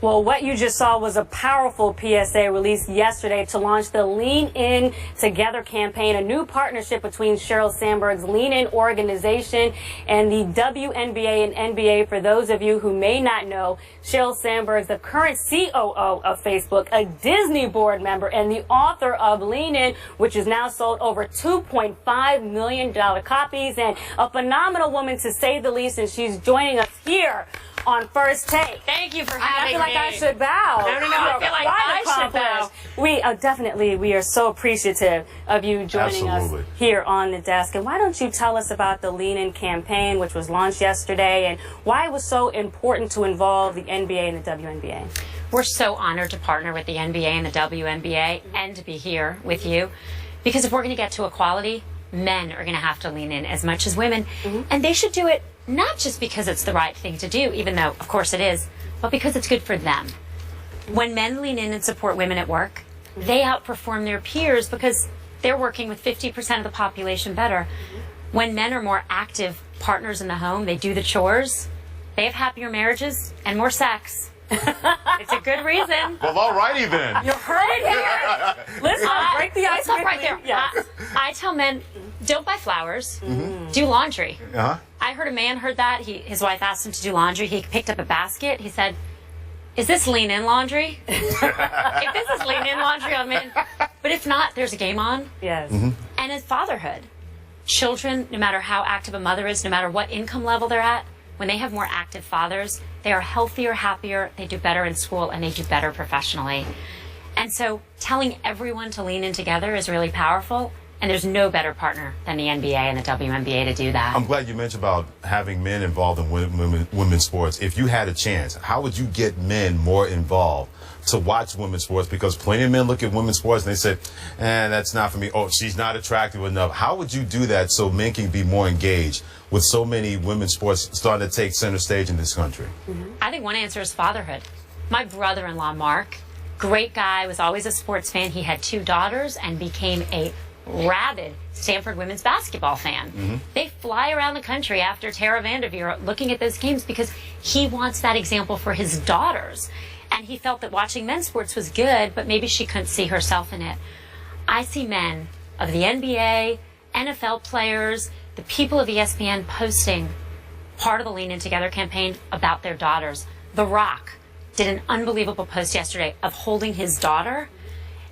Well, what you just saw was a powerful PSA released yesterday to launch the Lean In Together campaign, a new partnership between Sheryl Sandberg's Lean In organization and the WNBA and NBA. For those of you who may not know, Sheryl Sandberg is the current COO of Facebook, a Disney board member, and the author of Lean In, which has now sold over $2.5 million copies, and a phenomenal woman to say the least, and she's joining us here on First Take. Thank you for having me. I feel like I should bow. No, I feel like I should bow. We definitely, we are so appreciative of you joining us here on the desk. And why don't you tell us about the Lean In campaign, which was launched yesterday, and why it was so important to involve the NBA and the WNBA? We're so honored to partner with the NBA and the WNBA and to be here with you. Because if we're going to get to equality, men are going to have to lean in as much as women. And they should do it not just because it's the right thing to do, even though, of course, it is, but because it's good for them. When men lean in and support women at work, they outperform their peers because they're working with 50% of the population better. When men are more active partners in the home, they do the chores, they have happier marriages and more sex. It's a good reason. Well, all righty then. You heard it here. Let's break the ice right there. Yes. I tell men, don't buy flowers, do laundry. I heard a man heard that. His wife asked him to do laundry. He picked up a basket. He said, is this lean in laundry? If this is lean in laundry, I'm in. But if not, there's a game on. Yes. And in fatherhood, children, no matter how active a mother is, no matter what income level they're at, when they have more active fathers, they are healthier, happier, they do better in school, and they do better professionally. And so telling everyone to lean in together is really powerful, and there's no better partner than the NBA and the WNBA to do that. I'm glad you mentioned about having men involved in women's sports. If you had a chance, how would you get men more involved to watch women's sports? Because plenty of men look at women's sports and they say, that's not for me. Oh, she's not attractive enough. How would you do that so men can be more engaged with so many women's sports starting to take center stage in this country? I think one answer is fatherhood. My brother-in-law, Mark, great guy, was always a sports fan. He had 2 daughters and became a rabid Stanford women's basketball fan. They fly around the country after Tara Vanderveer looking at those games because he wants that example for his daughters. And he felt that watching men's sports was good, but maybe she couldn't see herself in it. I see men of the NBA, NFL players, the people of ESPN posting part of the Lean In Together campaign about their daughters. The Rock did an unbelievable post yesterday of holding his daughter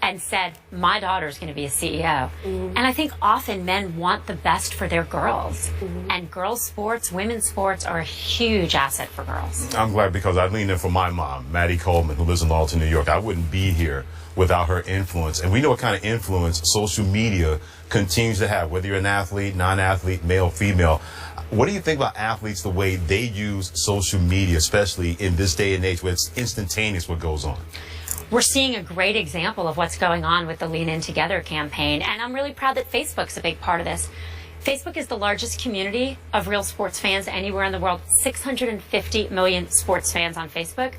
and said, my daughter's going to be a CEO. And I think often men want the best for their girls. And girls' sports, women's sports are a huge asset for girls. I'm glad because I leaned in for my mom, Maddie Coleman, who lives in Alton, New York. I wouldn't be here without her influence. And we know what kind of influence social media continues to have, whether you're an athlete, non-athlete, male, female. What do you think about athletes, the way they use social media, especially in this day and age where it's instantaneous what goes on? We're seeing a great example of what's going on with the Lean In Together campaign, and I'm really proud that Facebook's a big part of this. Facebook is the largest community of real sports fans anywhere in the world. 650 million sports fans on Facebook.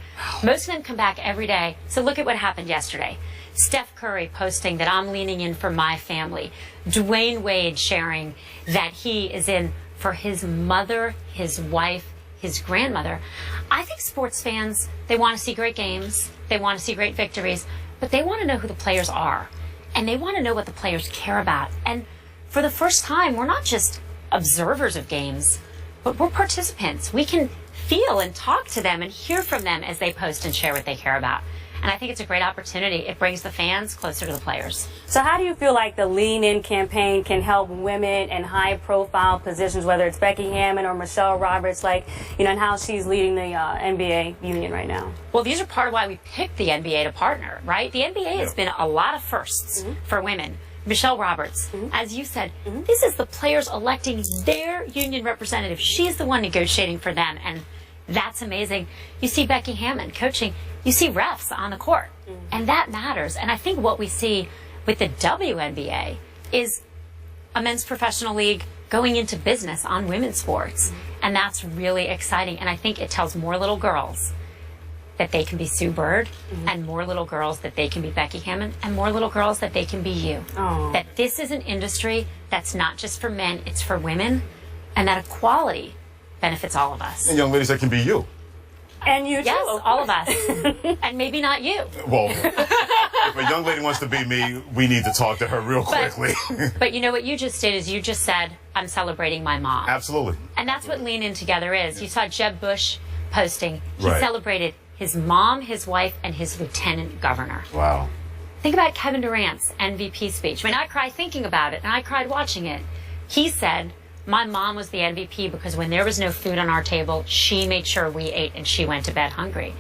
Most of them come back every day. So look at what happened yesterday. Steph Curry posting that I'm leaning in for my family. Dwayne Wade sharing that he is in for his mother, his wife, his grandmother. I think sports fans, they want to see great games, they want to see great victories, but they want to know who the players are, and they want to know what the players care about. And for the first time, we're not just observers of games, but we're participants. We can feel and talk to them and hear from them as they post and share what they care about. And I think it's a great opportunity. It brings the fans closer to the players. So how do you feel like the Lean In campaign can help women in high-profile positions, whether it's Becky Hammon or Michelle Roberts, like, you know, and how she's leading the NBA union right now? Well, these are part of why we picked the NBA to partner, right? The NBA has been a lot of firsts for women. Michelle Roberts, as you said, this is the players electing their union representative. She's the one negotiating for them, and that's amazing. You see Becky Hammon coaching. You see refs on the court, and that matters. And I think what we see with the WNBA is a men's professional league going into business on women's sports, and that's really exciting. And I think it tells more little girls that they can be Sue Bird, and more little girls that they can be Becky Hammon, and more little girls that they can be you. That this is an industry that's not just for men, it's for women, and that equality benefits all of us. And young ladies, that can be you. And you too. Yes, all of us. And maybe not you. Well, if a young lady wants to be me, we need to talk to her real quickly. But you know what you just did is you just said, I'm celebrating my mom. Absolutely. And that's what Lean In Together is. You saw Jeb Bush posting. He Right. celebrated his mom, his wife, and his lieutenant governor. Wow. Think about Kevin Durant's MVP speech. I mean, I cried thinking about it, and I cried watching it. He said, my mom was the MVP because when there was no food on our table, she made sure we ate and she went to bed hungry.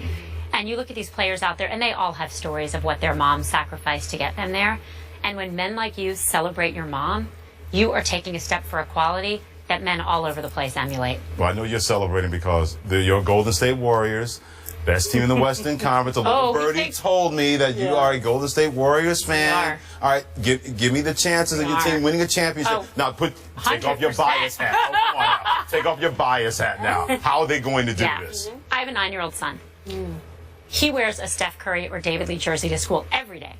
And you look at these players out there, and they all have stories of what their mom sacrificed to get them there. And when men like you celebrate your mom, you are taking a step for equality that men all over the place emulate. Well, I know you're celebrating because your Golden State Warriors, best team in the Western Conference. A little birdie told me that you are a Golden State Warriors fan. All right, give me the chances of your team winning a championship. Now, take off your bias hat. Oh, come on now. Take off your bias hat now. How are they going to do this? I have a 9-year-old son. He wears a Steph Curry or David Lee jersey to school every day.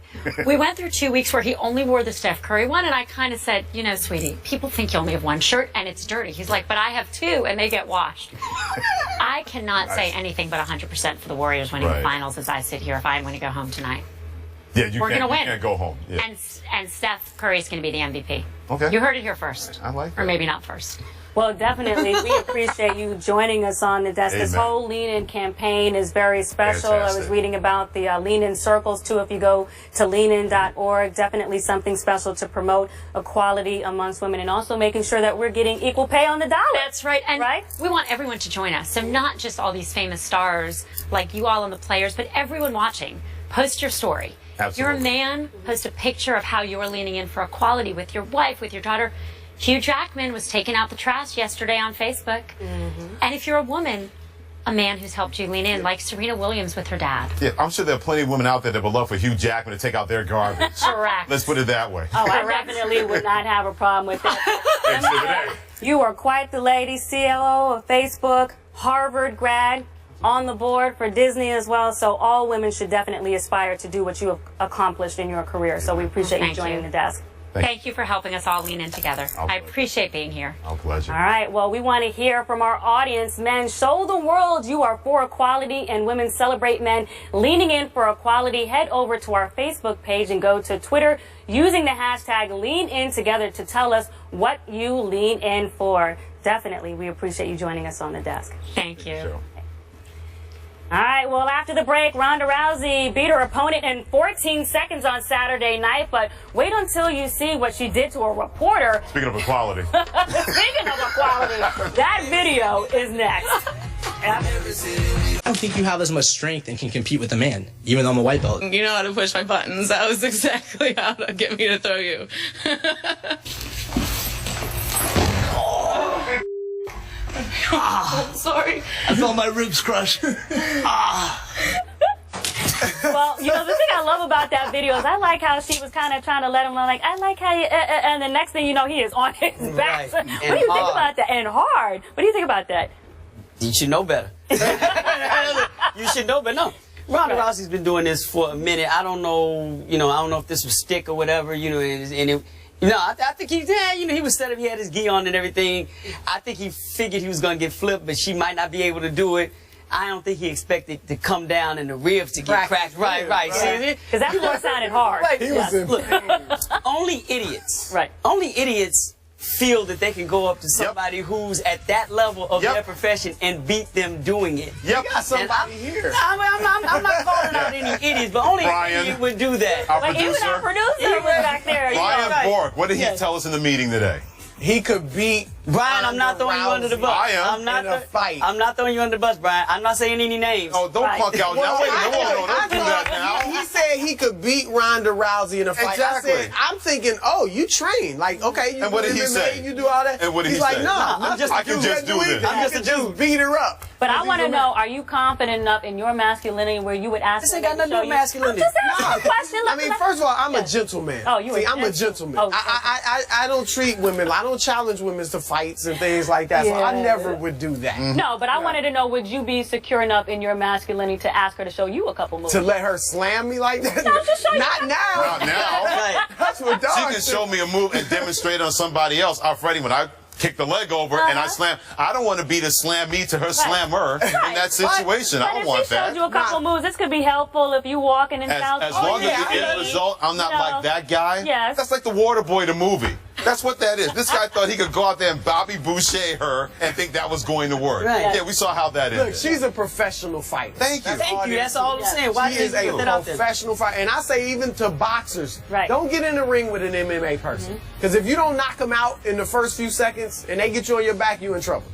We went through 2 weeks where he only wore the Steph Curry one, and I kind of said, you know, sweetie, people think you only have one shirt, and it's dirty. He's like, but I have 2, and they get washed. I cannot say anything but 100% for the Warriors winning the finals as I sit here if I'm going to go home tonight. Yeah, We're going to win. You can't go home. Yeah. And Steph Curry is going to be the MVP. Okay. You heard it here first. I like that. Or maybe not first. Well, definitely, we appreciate you joining us on the desk. This Amen. whole Lean In campaign is very special. Fantastic. I was reading about the Lean In circles, too. If you go to leanin.org, definitely something special to promote equality amongst women and also making sure that we're getting equal pay on the dollar. That's right. And we want everyone to join us. So not just all these famous stars like you all and the players, but everyone watching. Post your story. Absolutely. You're a man, post a picture of how you're leaning in for equality with your wife, with your daughter. Hugh Jackman was taking out the trash yesterday on Facebook. And if you're a woman, a man who's helped you lean in, like Serena Williams with her dad. Yeah, I'm sure there are plenty of women out there that would love for Hugh Jackman to take out their garbage. Correct. Let's put it that way. Oh, I definitely would not have a problem with that. You are quite the lady, CLO of Facebook, Harvard grad, on the board for Disney as well. So all women should definitely aspire to do what you have accomplished in your career. So we appreciate you joining the desk. Thank you for helping us all lean in together. I appreciate being here. Our pleasure. All right. Well, we want to hear from our audience. Men, show the world you are for equality, and women celebrate men leaning in for equality. Head over to our Facebook page and go to Twitter using the hashtag #LeanInTogether to tell us what you lean in for. Definitely, we appreciate you joining us on the desk. Thank you. Sure. All right, well, after the break, Ronda Rousey beat her opponent in 14 seconds on Saturday night, but wait until you see what she did to a reporter. Speaking of equality. Speaking of equality, that video is next. I don't think you have as much strength and can compete with a man, even though I'm a white belt. You know how to push my buttons. That was exactly how to get me to throw you. I'm sorry. I felt my ribs crush. Well, you know, the thing I love about that video is I like how she was kind of trying to let him know, like, I like how you, and the next thing you know, he is on his back. Right. What do you think about that? And hard. What do you think about that? You should know better. You should know better. No. Ronda Rousey's been doing this for a minute. I don't know, I don't know if this was stick or whatever, I think he was set up, he had his gi on and everything. I think he figured he was going to get flipped, but she might not be able to do it. I don't think he expected to come down and the ribs to get cracked. Right. Because that floor sounded hard. Right. He was look, only idiots. Right. Only idiots feel that they can go up to somebody who's at that level of their profession and beat them doing it. Yep. You got somebody here. I'm not calling out any idiots, but only an idiot would do that. Our But even our producer was back there. Brian Bork, what did he tell us in the meeting today? He could beat Brian, I'm not throwing you under the bus. I am. I'm not in a fight. I'm not throwing you under the bus, Brian. I'm not saying any names. Oh, don't punk out now. Wait a minute. Hold on. Don't do that now. He said he could beat Ronda Rousey in a fight. Exactly. I said, I'm thinking, oh, you train. Like, okay, you And what do did he MMA, say? you do all that. And what did He's he like, say? no, I'm just I can just do this. I'm just a dude. beat her up. But I want to know, are you confident enough in your masculinity where you would ask This him ain't got to nothing to show do with you? masculinity. I'm just asking a question. I mean, first of all, I'm a gentleman. Oh, you See, a I'm a gentleman. gentleman. Oh, I don't treat women, I don't challenge women to fights and things like that. So I never would do that. No, but I wanted to know, would you be secure enough in your masculinity to ask her to show you a couple moves? To let her slam me like that? No, just show you. Not now. Not now. Right. That's what She dogs can show me a move and demonstrate it on somebody else. Freddie, when I kick the leg over, and I slam. I don't want to be the slam me to her slammer in that situation. I don't want But if she showed you that. a couple moves, this could be helpful if you walking in South. As long as the end result, I'm not like that guy. Yes. That's like the Waterboy, the movie. That's what that is. This guy thought he could go out there and Bobby Boucher her and think that was going to work. Right. Yeah, we saw how that ended. Look, she's a professional fighter. Thank you. Thank you. That's all I'm saying. Why She did is you a put that out there? professional fighter. And I say even to boxers, Right. don't get in the ring with an MMA person. Because if you don't knock them out in the first few seconds and they get you on your back, you in trouble.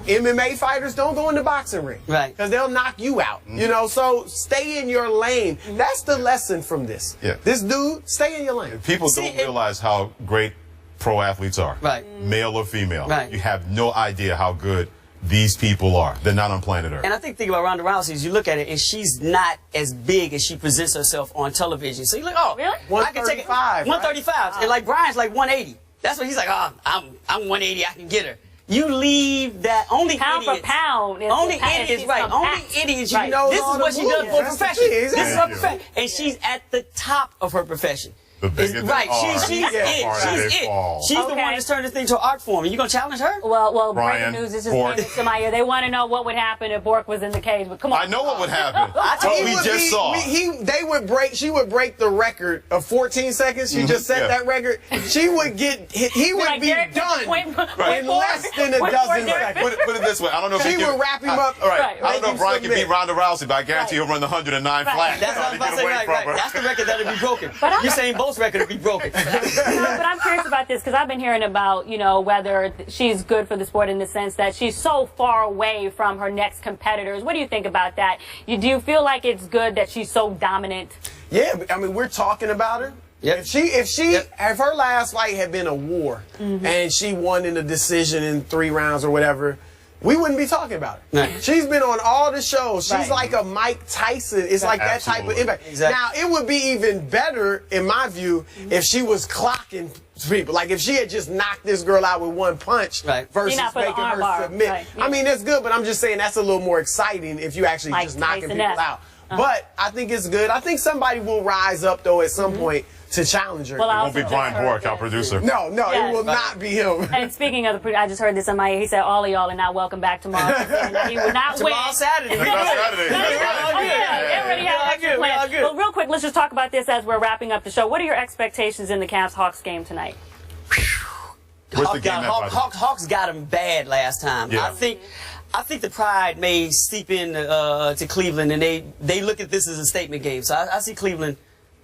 MMA fighters don't go in the boxing ring. Right. Because they'll knock you out. You know, so stay in your lane. That's the lesson from this. Yeah. This dude, stay in your lane. People don't realize how great pro athletes are. Right. Male or female. Right. You have no idea how good these people are. They're not on planet Earth. And I think the thing about Ronda Rousey is you look at it and she's not as big as she presents herself on television. So you're like, oh, Really? I can take it. 135, 135. And like Brian's like 180. That's what he's like, oh, I'm 180, I can get her. You leave that only Pound idiots. for pound. It's Only the- idiots, she's right? compact. Only idiots. Right. You know, this all is the what she does moves. for That's the profession. thing, This is her exactly. profession, and she's at the top of her profession. The bigger they Right, are, she's the it. harder She's they it. fall. She's the Okay. one that's turned this thing to an art form. You gonna challenge her? Well, Brian, breaking news is just Bork. came to my ear. They want to know what would happen if Bork was in the cage. But come on. I know what would happen. I What he we would just saw. She would break the record of 14 seconds. She just set Yeah. that record. She would get, he would Like be Derek done point in less than a dozen seconds. Put it this way. I don't know if She he can, would wrap him up. All right. Right, I don't know if Brian can beat submit. Ronda Rousey, but I guarantee he'll run the 109 flat. That's what I was about to say. Right. That's the record that'll be broken. I'm- Usain Bolt's record will be broken. But I'm curious about this because I've been hearing about, whether she's good for the sport in the sense that she's so far away from her next competitors. What do you think about that? Do you feel like it's good that she's so dominant? Yeah, but, I mean, we're talking about her. Yep. If her last fight had been a war and she won in a decision in 3 rounds or whatever, we wouldn't be talking about her. Right. She's been on all the shows. She's Right. like a Mike Tyson. It's like that type of Absolutely. impact. Exactly. Now, it would be even better, in my view, if she was clocking people. Like if she had just knocked this girl out with one punch Right. versus You're not for the making her armbar. submit. Right. I mean, that's good, but I'm just saying that's a little more exciting if you actually Like just knocking Tyson people F. out. But I think it's good. I think somebody will rise up, though, at some point to challenge her. Well, I It won't be also Brian just heard Bork, our this. producer. No, Yes. it will not be him. And speaking of I just heard this in my ear. He said all of y'all are not welcome back tomorrow. And that he would not win. Tomorrow Saturday. That's Saturday. That's right. Oh, yeah, they already have extra good, we all plans. good. Well, real quick, let's just talk about this as we're wrapping up the show. What are your expectations in the Cavs-Hawks game tonight? Where's the game at, by the way? Hawks got him bad last time. Yeah. I think the pride may seep in to Cleveland, and they look at this as a statement game. So I see Cleveland.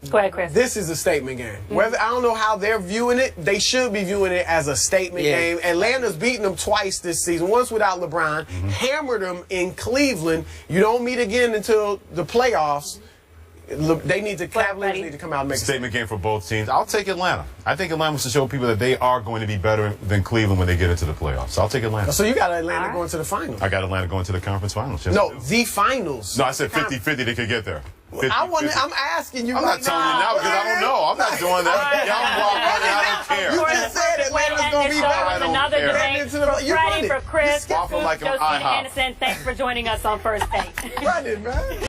Go ahead, Chris. This is a statement game. Whether I don't know how they're viewing it, they should be viewing it as a statement Yeah. game. Atlanta's beaten them twice this season, once without LeBron, hammered them in Cleveland. You don't meet again until the playoffs. They need to, Cavaliers need to come out and make a Statement game for both teams. I'll take Atlanta. I think Atlanta wants to show people that they are going to be better than Cleveland when they get into the playoffs. So I'll take Atlanta. So you got Atlanta going to the finals. I got Atlanta going to the conference finals. Yes, I No, do. the finals. No, I said 50-50 they could get there. 50-50. I'm asking you. I'm not telling you now because I don't know. I'm not doing that. Y'all walk money. I don't care. You just said Atlanta's going to be I better. don't Another care. debate Into for the- you Friday run it. for Chris, You skip Waffle like an Josephine IHOP. Anderson. Thanks for joining us on First Date. Run it, man.